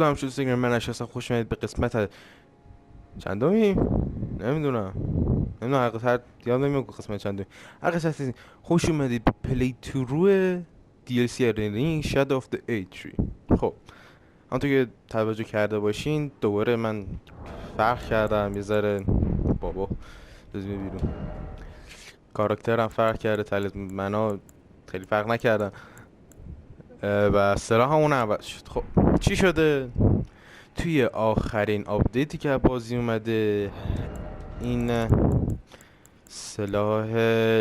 هم شد سیگر من نشستم. خوش اومدید به قسمت چندمی؟ نمیدونم هر قسمت یاد نمیاد قسمت چندمی. هر قسمت خوش اومدید به پلی تورو DLC رینگ شاد آف د ایج. خب همونطور که توجه کرده باشین دوباره من فرق کردم یه ذره. بابا بزنی بیرون. کاراکترم فرق کرده، منا خیلی فرق نکردم و سلاح همون عوض شد. خب چی شده؟ توی آخرین آپدیتی که بازی اومده این سلاح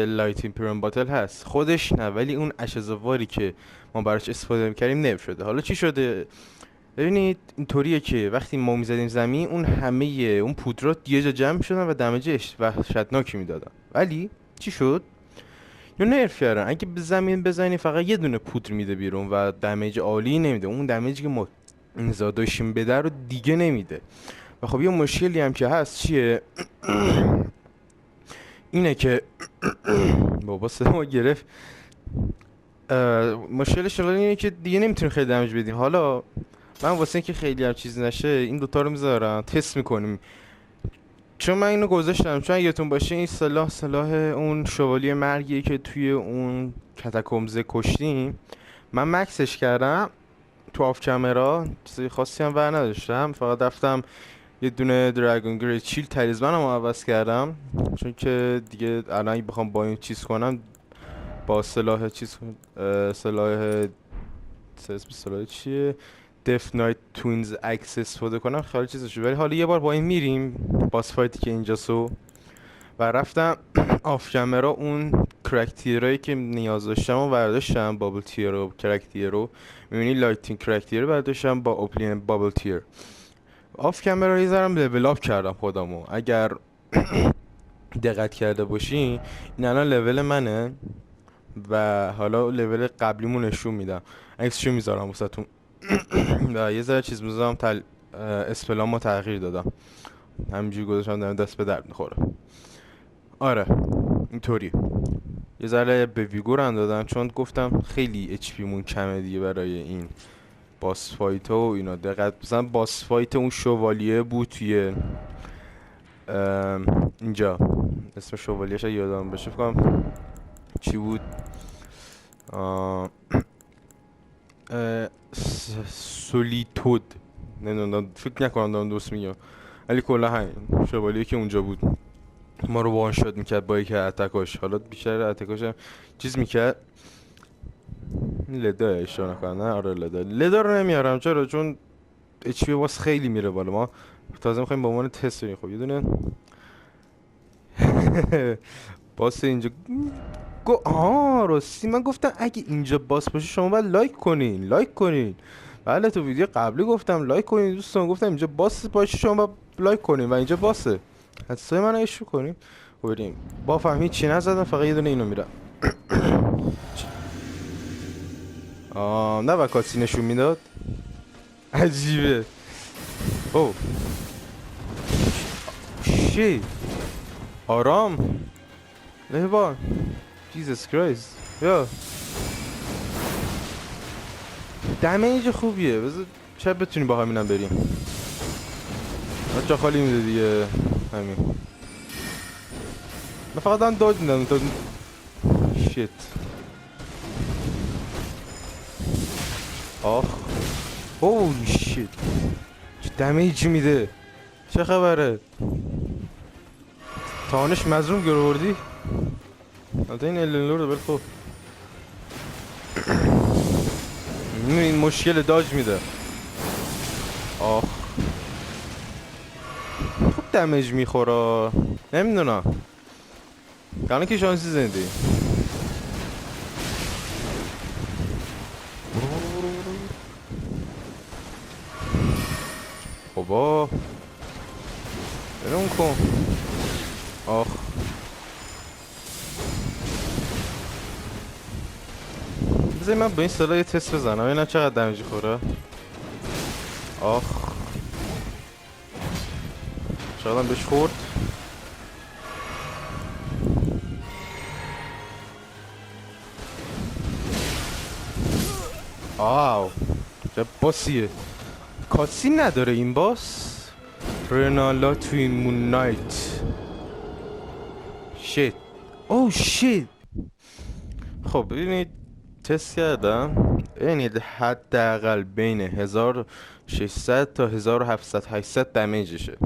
لایت ایمپریوم باتل هست. خودش نه، ولی اون اشزواری که ما براش استفاده میکردیم نف شده. حالا چی شده؟ ببینید اینطوریه که وقتی ما میزدیم زمین اون همه اون پودرات یه جا جمع شدن و دمجش وحشتناکی میدادن. ولی چی شد؟ یا نرف کردن. اگه به زمین بزنی فقط یه دونه پودر میده بیرون و دمیج عالی نمیده. اون دمیجی که ما زاداشیم بده رو دیگه نمیده. و خب یه مشکلی هم که هست چیه؟ اینه که بابا صدا گرفت. مشکلش اینه که دیگه نمیتونیم خیلی دمیج بدیم. حالا من واسه اینکه خیلی هم چیز نشه این دوتا رو میذارم تست میکنیم، چون من اینو گذاشتم چون یادتون باشه این سلاح اون شوالی مرگیه که توی اون کاتاکومز کشتیم. من مکسش کردم تو آف کامرا، چیزی خاصی هم ور نداشتم، فقط رفتم یه دونه دراگون گریت چیل تلیزمنم عوض کردم، چون که دیگه الان اگه بخوام با این چیز کنم با سلاح سلاح چیه؟ دف نایت توینز اکس استفاده کنم خیلی چیزش. ولی حالا یه بار با این میریم باس فایتی که اینجا و رفتم آف کامرا اون کرک تیرایی که نیاز داشتم و برداشتم، بابل تیر و کرک تیر رو میبینی لایتینگ کرک تیر برداشتم با اوپلین بابل تیر. آف کامرا یه ذرم لول اپ کردم خودمو. اگر دقت کرده باشین این الان لول منه و حالا لول قبلیمو نشون میدم. عکسشو میذارم واسهتون و یه ذره چیز میذارم اسپلامو تغییر دادم، همینجوری گذاشتم دارم دست به درد میخوره. آره اینطوری یه ذره به ویگور دادم چون گفتم خیلی اچ پی مون کمه دیگه برای این باس فایت و اینا. دقیقاً مثلا باس فایت اون شوالیه بود توی اینجا، اسم شوالیه‌اش یادم بشه فکرم چی بود، سولیتود، نمیدونم فکر نکنم دارم درست میگم، ولی کلا همین شوالیه که اونجا بود ما رو وان شات میکرد با یکی اتکاش. حالا بیشتر اتکاش هم چیز میکرد. لدا اشتباه نکنم، نه آره لدا رو نمیارم. چرا؟ چون اچ پی باز خیلی میره بالا. ما تازه میخوایم به عنوان تست بریم. خب یه دونه باس اینجا راستی من گفتم اگه اینجا باس باشه شما باید لایک کنین. بله تو ویدیو قبلی گفتم لایک کنین دوستان، گفتم اینجا باس باشه شما باید لایک کنین و اینجا باسه. حدسای من اشو کنیم. خب بریم. با فهمید چی نزدم، فقط یه دونه اینو میرم. نه کاسی نشون میداد. عجیبه. او شی آرام لهبان جیزس کرایست. یا دمیج خوبیه. بذار شاید بتونیم با همینم بریم. جا خالی میده دیگه همین. من فقط دارم داج میدم تا شیت. آخ هولی شیت چه دمیجی میده. چه خبره؟ تانش مظلوم گروردی. البته این النلور رو خب این مشکل داج میده. آخ خوب دمیج میخوره. نمیدونم الان که شانسی زنده. بابا برون کن. آخ بذاری من با این سلاح یه تست بزنم ببینم چقدر دمیج خوره. آخ چقدر بهش خورد. آو چه باسیه. کاتسین نداره این باس. رنالا تو این مون نایت. شیت. او شیت. خب ببینید تست کردم، ببینید حداقل بین 1600 تا 1700 800 دمیجشه.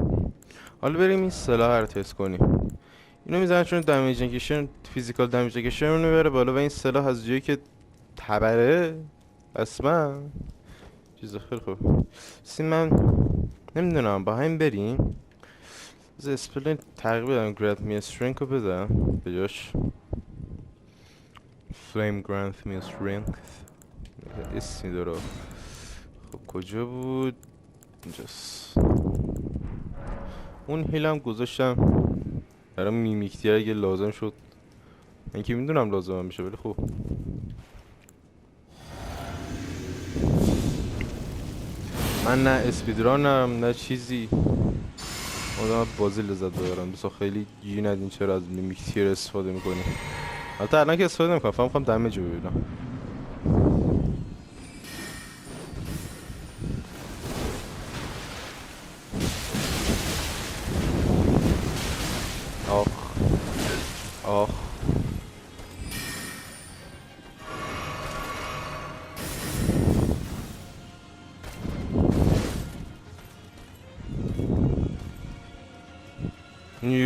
حالا بریم این سلاح رو تست کنیم. اینو میزنم چون دمیج نگیشن، فیزیکال دمیج نگیشن اونو بره بالا و این سلاح از جایی که تبره اصلا چیز خیلی خوب. من نمیدونم با همین بریم. از اسپلین تقریبا دارم گراد می استرینک رو بدم به جاش فلیم گراند می استرینک اسمی داره. خب کجا بود؟ اینجاست. اون هیلم گذاشتم برای میمیکتی اگه لازم شد. من که میدونم لازم میشه ولی خوب من نه اسپیدرانم نه چیزی. آدم بازی لذت ببرم. بسا خیلی گیری ندین چرا از میمیکتی استفاده میکنی. حتی الان که استفاده نمیکنم، فهم میخوام دمیج رو ببینم. آخ آخ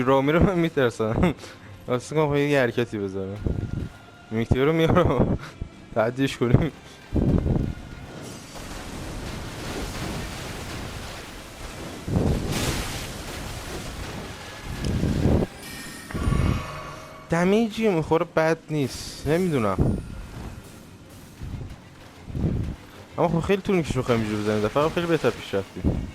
رامی رو من میترسم. واسه کنم یه حرکتی بزنم میمیکتی رو میارم تعدیش کنیم. دمیجی میخوره بد نیست، نمیدونم اما خب خیلی طول میکشه بخوایم اینجور بزنیم. دفعه خیلی بهتر پیش رفتیم.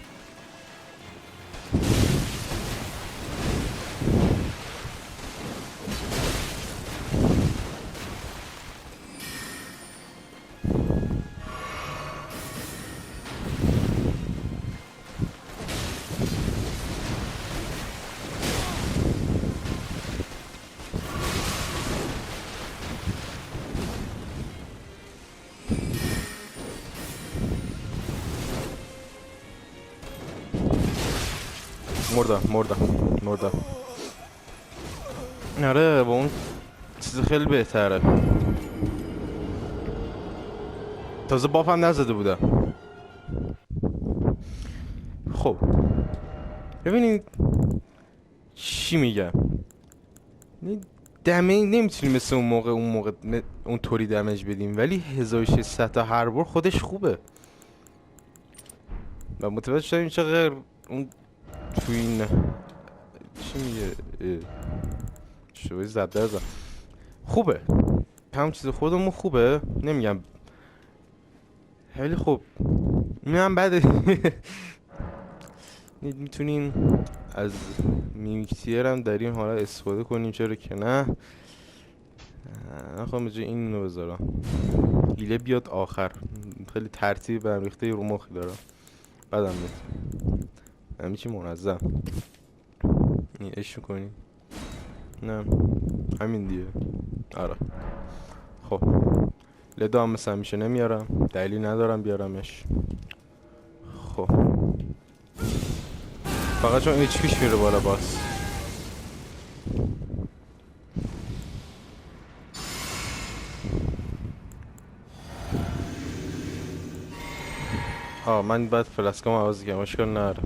مردم. آره با اون چیز خیلی بهتره. تازه باف هم نزده بودم. خب ببینید چی میگم. دمیج نمیتونیم مثل اون موقع اون طوری دمیج بدیم، ولی 1600 تا هر بار خودش خوبه و متوجه شدیم چقدر اون تو این چی میگه شوی زبده خوبه. هم چیز خودمون خوبه نمیگم خیلی خوب. من بعد میتونیم از میمیکتیر هم در این حالا استفاده کنیم، چرا که نه. نخواهم بجای این رو بذارم هیله بیاد آخر. خیلی ترتیب برم ریخته رو مخی دارم بدم میاد همین چی منظم این اش میکنیم. نه همین دیگه. آره خب لدا هم مثل همیشه نمیارم، دلیلی ندارم بیارمش. خب فقط چون ایچ پیش میره بالا باز. من باید فلسکام عوض کنم اشکال نره.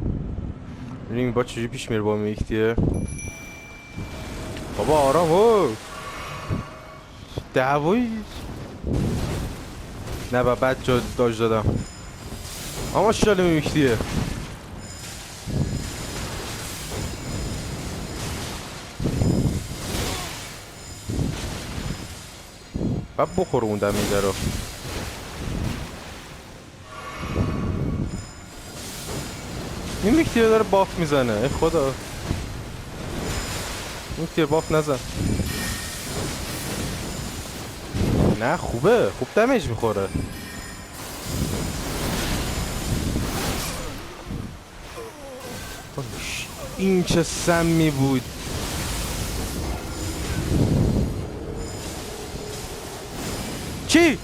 ببینیم با چجوری پیش میره با میکتیه. بابا آرام هو دعوایی نه با بعد جا داج دادم. اما شاله میکتیه بعد بخور اون دمیده رو. این میکتیه داره باف میزنه. ای خدا میکتیه باف نزن. نه خوبه خوب دمیج میخوره. این چه سمی بود. چی؟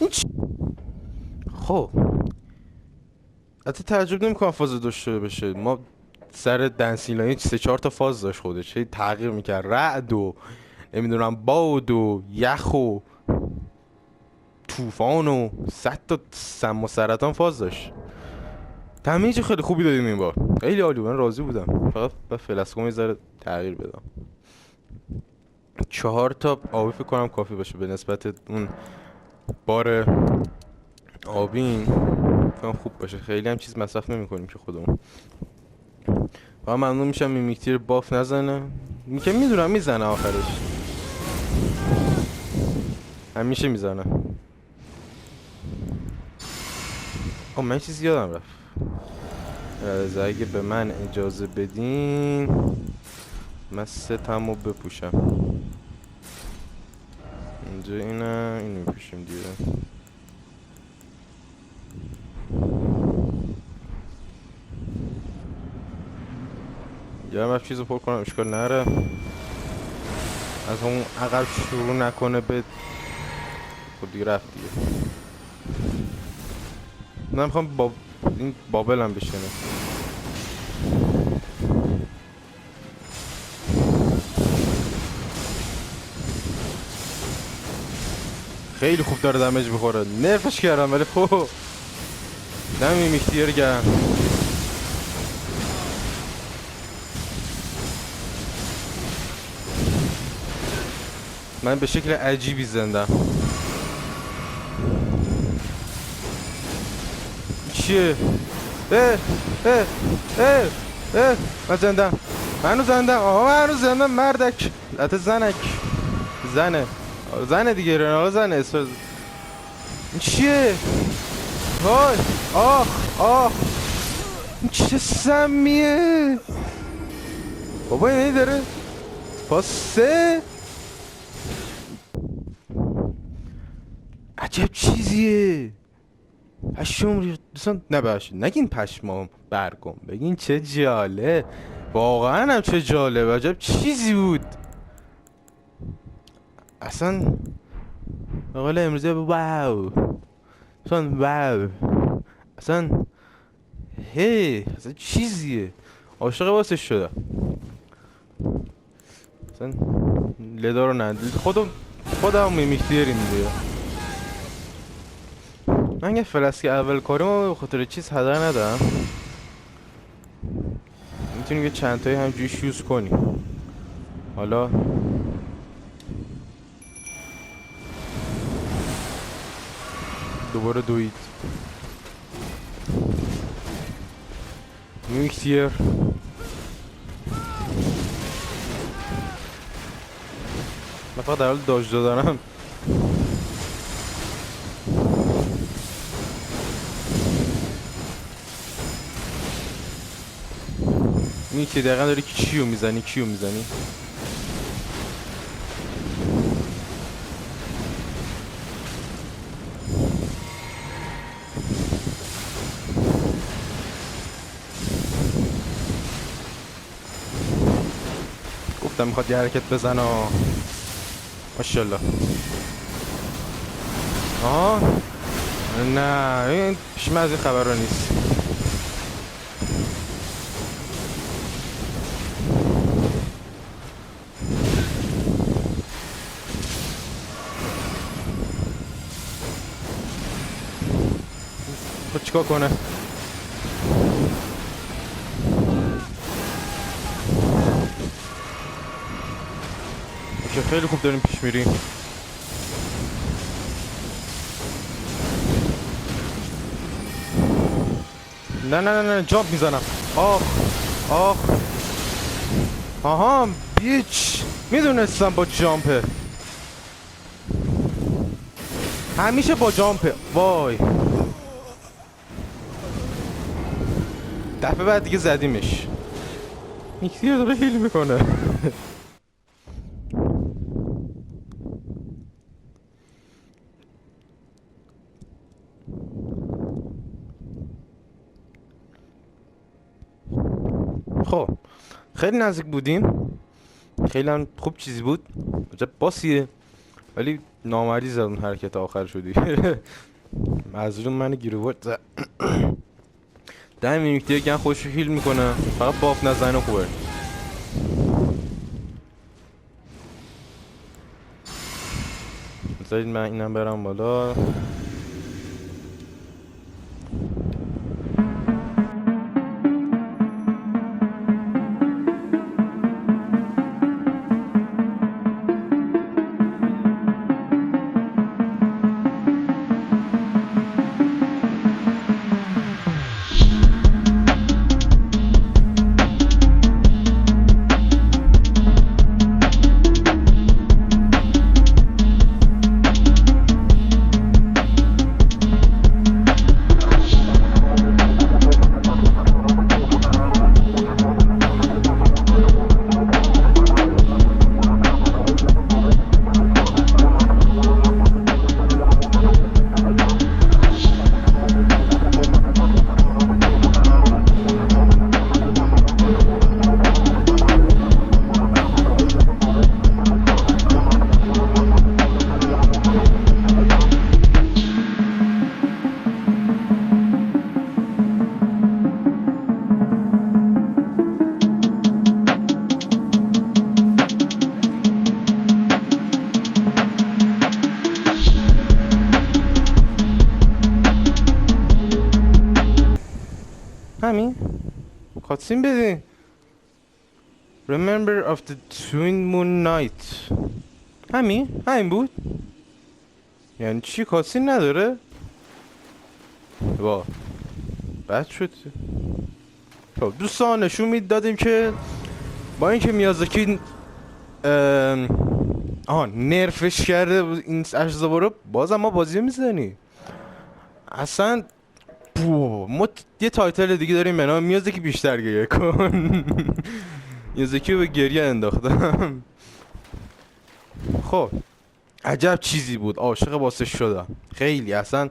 این چی؟ خب حتی تعجب نمیکنم فاز داشته بشه. ما سر دنسین لاین 3-4 تا فاز داشت خودش، هی تغییر میکرد، رعد و نمیدونم باد و یخ و طوفان و 100 تا سم و سرطان فاز داشت. دمیج خیلی خوبی دادیم این بار، خیلی عالی بود، من راضی بودم. فقط با فلاسکوم یه ذره تغییر بدم. 4 تا آبی فکر کنم کافی باشه به نسبت اون بار آبین. فکر خوب باشه، خیلی هم چیز مصرف نمی‌کنیم که خودمون. و ممنون میشم میمیکتیر باف نزنه، که میدونم میزنه آخرش، همیشه میزنه. من چیزی یادم رفت. از اگه به من اجازه بدین من ستمو بپوشم. اینجا اینو میپوشیم دیگه. یادم رفت چیزو پر کنم، اشکال نره. از اون عقب شروع نکنه به خود دیگه رفت دیگه. من میخوام با این بابل هم بشنه. خیلی خوب داره دمیج بخوره، نرفش کردم ولی خوب دمی میکتیر گرم. من به شکل عجیبی زندم. چیه؟ من زندم، منو زندم. منو زندم مردک. حتی زنک زنه دیگه، رنالا زنه. این چیه؟ های آخ این چه سمیه بابا، اینه داره پاسه. عجب چیزیه. پشم ریخت دوستان. نگین پشمام برگم، بگین چه جاله. واقعا هم چه جالب، عجب چیزی بود اصلا. قول امروزه واو اصلا، اصلا اصلا چیزیه. عاشق واسش شده اصلا. لدا رو نندید خودم میمیختیریم دیگه. من یه فلسکه اول کاریم به خاطر چیز هدر ندارم. میتونیم یه چند تایی همجوری شوز کنیم. حالا دوباره دوید میکتیر. من فقط در حال داج دادنم. میکتیر دقیقا داری کیو میزنی. گفتم میخواد یه حرکت بزنه. ماشاءالله. نه این پیش من از این خبر رو نیست. خود چیکار کنه؟ که خیلی خوب داریم پیش میریم. نه جامپ میزنم. آها بیچ، میدونستم با جامپه، همیشه با جامپه. وای دفعه بعد دیگه زدیمش. میکتیر داره هیل میکنه. خب خیلی نزدیک بودیم، خیلی هم خوب چیزی بود. عجب باسیه، ولی نامردی زد اون حرکت آخر شدی. معذورم من گیروورد زد. ده میلیون دیگه گن خوش رو هیل میکنه، فقط باف نزنه خوبه. بذارید من اینم برم بالا. همین کاتسین بدین. Remember of the Twin Moon Night. همین بود. یعنی چی کاتسین نداره؟ وا بد شد. خب دوستان نشون میدادیم که با اینکه میازاکی نرفش کرده این اجزا رو، بازم ما بازی میزنی. اصلا ما یه تایتل دیگه داریم به نام میازاکی بیشتر گریه کن. میازاکی رو به گریه انداختم. خب عجب چیزی بود، عاشق واسه شدم خیلی، اصلا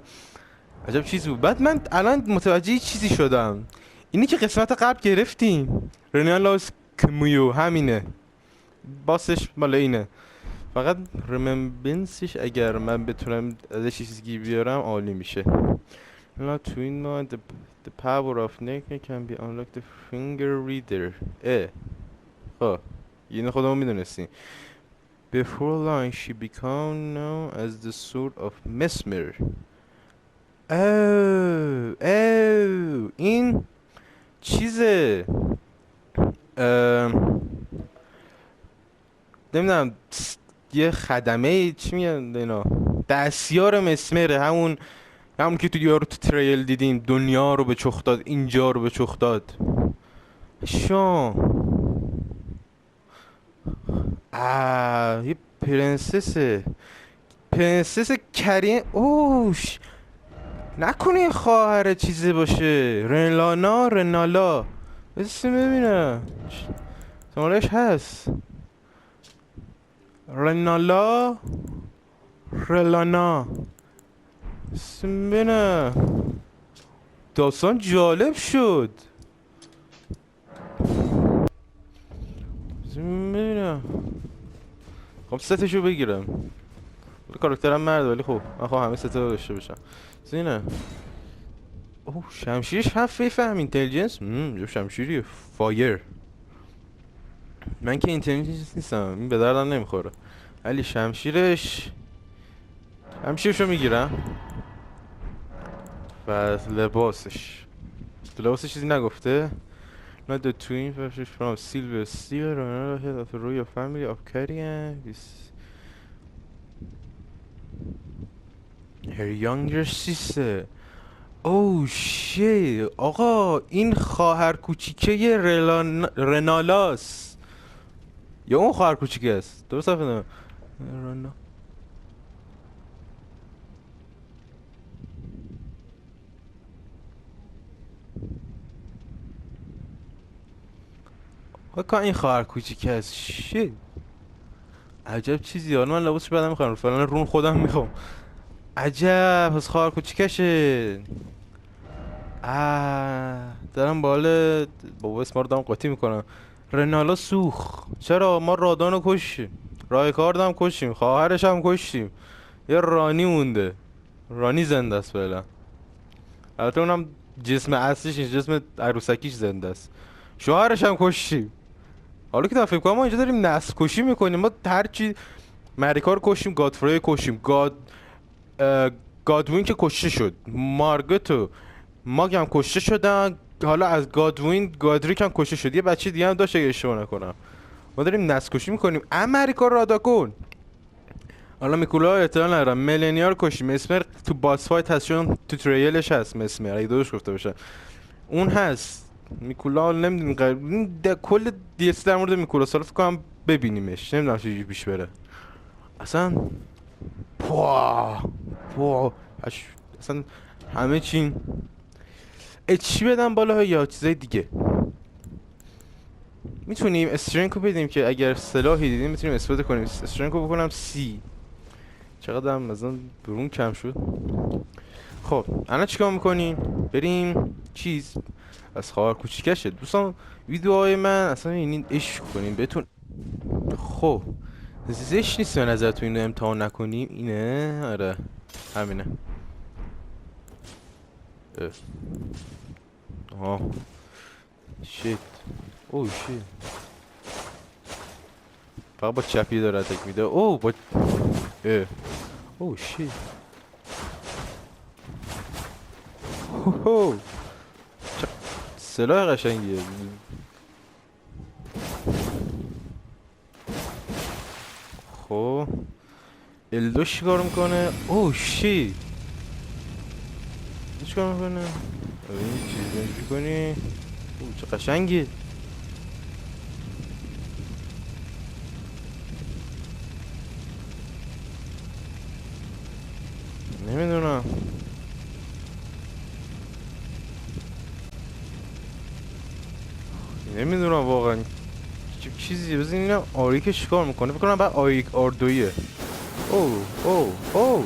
عجب چیزی بود. بعد من الان متوجه یه چیزی شدم، اینی که قسمت قبل گرفتیم رنالاس کمیو همینه، باسش مال اینه، فقط رممبنسش اگر من بتونم ازش چیزی بیارم عالی میشه. Now to know the power of Neko can be unlocked the finger reader. خب اینو خودمون میدونستیم. Before long she became known as the sword of Mesmer. این چیزه، نمیدونم یه خدمه چی میگن اینا، دستیار مسمره، همون که تو یارو تو تریل دیدیم دنیا رو به چخ داد، اینجا رو به چخ داد. یه پرنسس کریم. اوش نکنه خواهر چیزی باشه، رنالا اسم ببینم شمارش هست، رلانا اسم ببینم. داستان جالب شد. ببینم خب ستشو بگیرم. کاراکترم مرد ولی خب من خواهم همه ستا رو داشته باشم. زینه شمشیرش هفت فهم اینتلیجنس. شمشیری فایر. من که اینتلیجنس نیستم، این به دردم نمیخوره، ولی شمشیرشو میگیرم. و لباسش چیزی نگفته. Not the twin versions from Silver Steel or another head of the royal family of Carrion. Her younger sister. shit. آقا این خواهر کوچیکه رنالاست یا اون خواهر کوچیکه است؟ درست فهمیدم؟ که این خواهر کوچیک است. شit عجب چیزی. حالا من لباسش بدم میخوام، فعلا رون خودم میخوام. عجب پس خواهر کوچیکشه. دارم بابا اسم رو دارم قاطی میکنم. رنالا سوخ. چرا ما رادانو کشیم، رایکارد هم کشیم، خواهرش هم کشیم، یه رانی مونده. رانی زنده است فعلا. البته اونم جسم اصلیش نیست، جسم عروسکیش زنده است. شوهرش هم کشی. حالا که تا فکر کنم ما اینجا داریم نسل کشی میکنیم. ما هر چی مریکا رو کشیم، گادفری کشیم، گادوین که کشته شد، مارگت و ماگ هم کشته شدن. حالا از گادوین گادریک هم کشته شد، یه بچه دیگه هم داشت اگه اشتباه نکنم. ما داریم نسل کشی میکنیم. امریکا رو ادا کن. حالا میکولا احتمال ندارم. ملنیا رو کشیم. مسمر تو باس فایت هست، چون تو تریلش هست. مسمر اگه درست گفته باشم اون هست. میکولا نمیدونم کل دی در مورد میکولا سال فکر کنم ببینیمش. نمیدونم چجوری پیش بره اصلا. پوا اصلا همه چی چی بدم بالا یا چیزای دیگه. میتونیم استرنکو بدیم که اگر سلاحی دیدیم میتونیم استفاده کنیم. استرنکو بکنم سی. چقدر هم مثلا برون کم شد. خب الان چیکار میکنیم؟ بریم چیز از خواهر کوچیکشه. دوستان ویدیوهای من اصلا اینین عشق کنیم بهتون. خب زشت نیست به نظرتون اینو امتحان نکنیم؟ اینه آره همینه. آها شیت. اوه شیت. فقط با چپی داره اتک میده. اوه با اوه شیت. هوهو سلاح قشنگیه. خب الدو چیکار میکنه؟ اوه شیت. چیکار میکنه؟ این چیز اینجوری کنی. اوه چه قشنگی. نمیدونم واقعا چیزی. بزنین اینم آریک چیکار میکنه. فکر کنم بعد آریک آردویه. اوه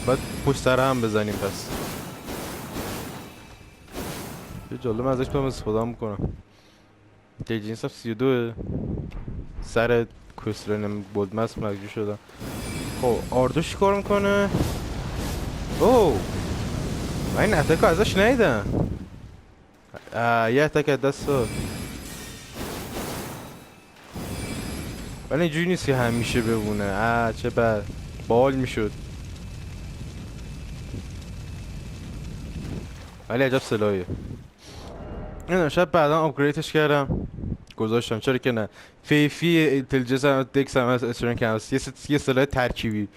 باید پشت سر هم بزنیم پس. یه جالب ازش تو هم استفاده میکنم. اینتلیجنس هم 32 سر کوسترن بولدمس مجبور شدم. خب آردو چیکار میکنه؟ اوه من این اتک ازش نیدم. یه اتک از دست داد. ولی اینجوری نیست که همیشه بمونه. چه بد بال میشد. ولی عجب سلاحیه. نمیدونم شاید بعدا آپگریدش کردم گذاشتم، چرا که نه. فیفی اینتلیجنس هم دکس هم از استرنک هم هست. یه سلاح ترکیبی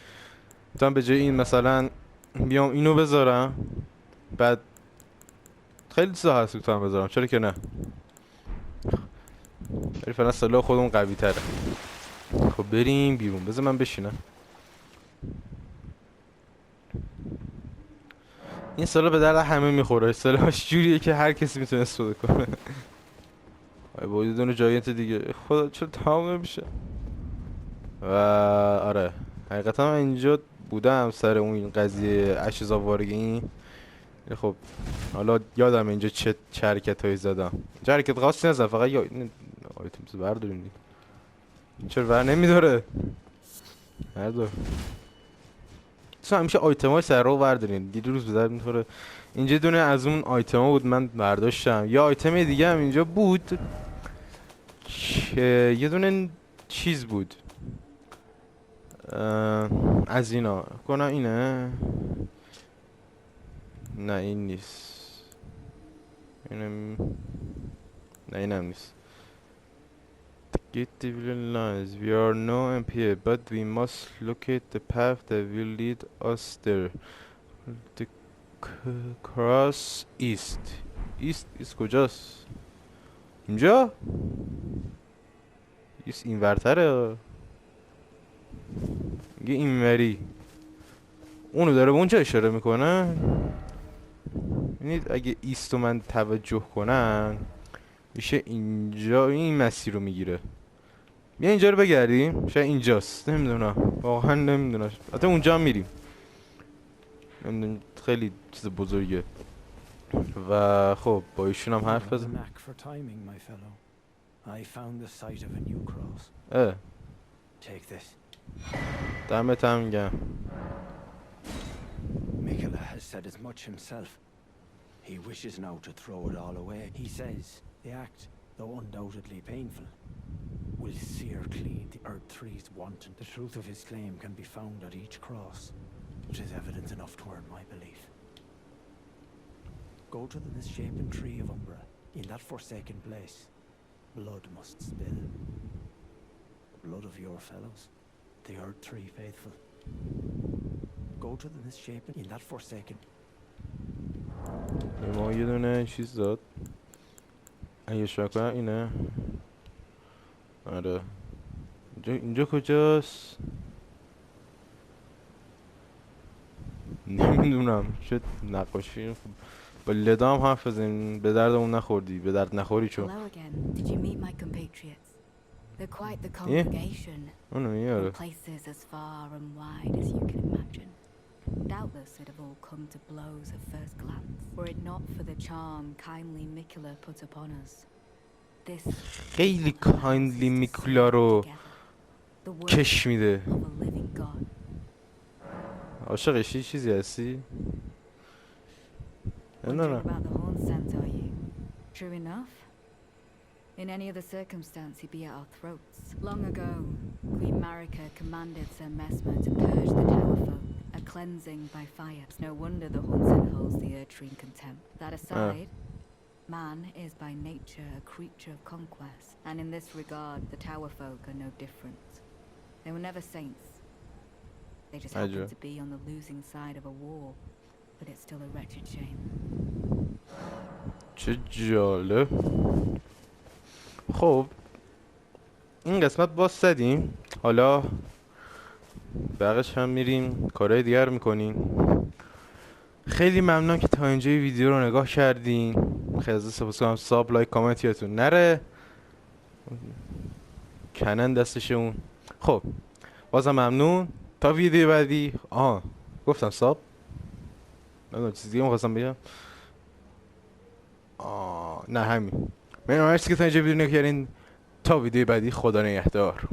میتونم به جای این مثلا بیام اینو بذارم، بعد خیلی چیزا هست میتونم بذارم، چرا که نه. ولی فعلا سلاح خودمون قوی تره. خب بریم بیرون. بذار من بشینم. این سلاح به درد همه میخوره. سلاحش جوریه که هر کسی میتونه استفاده کنه. با یه دونه جاینت دیگه خدا چرا تمام نمیشه. و آره حقیقتا من اینجا بودم سر اون قضیه اشیزاوارگی این. خب حالا یادم اینجا چه حرکت هایی زدم. چه حرکت خاصی نزدم، فقط آیتمز برداریم دیگه. چرا بر نمیداره؟ بردار. تو همیشه آیتم های سر رو بردارین. دیدی روز به درد میخوره. اینجا دونه از اون آیتم ها بود من برداشتم. یه آیتم دیگه هم اینجا بود که یه دونه چیز بود از اینا کنم. اینه نه این نیست. اینم نه اینم نیست. Get the villain lines. We are no MP, but we must locate the path that will lead us there. The cross east. East کجاست؟ اینجا؟ ایست این ورتره. میگه این وری. اونو داره به اونجا اشاره میکنه. یعنی اگه ایستو من توجه کنم میشه اینجا این مسیر رو میگیره. بیا اینجا رو بگردیم. شاید اینجاست. نمیدونم واقعا نمیدونم. حتی اونجا هم میریم. نمیدونم خیلی چیز بزرگه. و خب با ایشون هم حرف بزن. دمت هم گرم. said as much himself. He wishes now to throw it all away. He says the act, though undoubtedly painful, will sear clean the Earth Three's wanton. The truth of his claim can be found at each cross, which is evidence enough to earn my belief. Go to the misshapen tree of Umbra. In that forsaken place, blood must spill. The blood of your fellows, the Earth Three faithful. Go to the misshapen. In that forsaken. ما یه دونه چیز داد اگه شاید کنم اینه. آره اینجا کجاست نمیدونم. شد نقاشی با لدام حرف بزنیم. به دردمون نخوردی، به درد نخوری چون Hello again. Did you meet my compatriots? They're quite the congregation. اونو From places as far and wide as you can imagine. Doubtless it'd have all come to blows at first glance, were it not for the charm kindly Mikula put upon us. This خیلی کایندلی میکولا رو the work کش میده. of a living God. عاشقشی چیزی هستی؟ Wondering نمیدونم. about the horn scent, are you? True enough. In any other circumstance, he'd be at our throats. Long ago, Queen Marika commanded Sir Mesmer to purge the tower folk, a cleansing by fire. It's no wonder the horn scent holds the Erdtree in contempt. That aside, man is by nature a creature of conquest, and in this regard, the tower folk are no different. They were never saints. They just happened to be on the losing side of a war, but it's still a wretched shame. چه جالب. خب این قسمت باز زدیم. حالا بقیش هم میریم کارهای دیگر میکنیم. خیلی ممنون که تا اینجای ویدیو رو نگاه کردین. خیلی از سپاسگزارم. ساب لایک کامنت یادتون نره. کنن دستشون. خب بازم ممنون. تا ویدیو بعدی. گفتم ساب نمیدونم چیز دیگه میخواستم بگم. نه همین. مرسی که تا اینجا ویدیو نگاه کردین. تا ویدیو بعدی خدا نگهدار.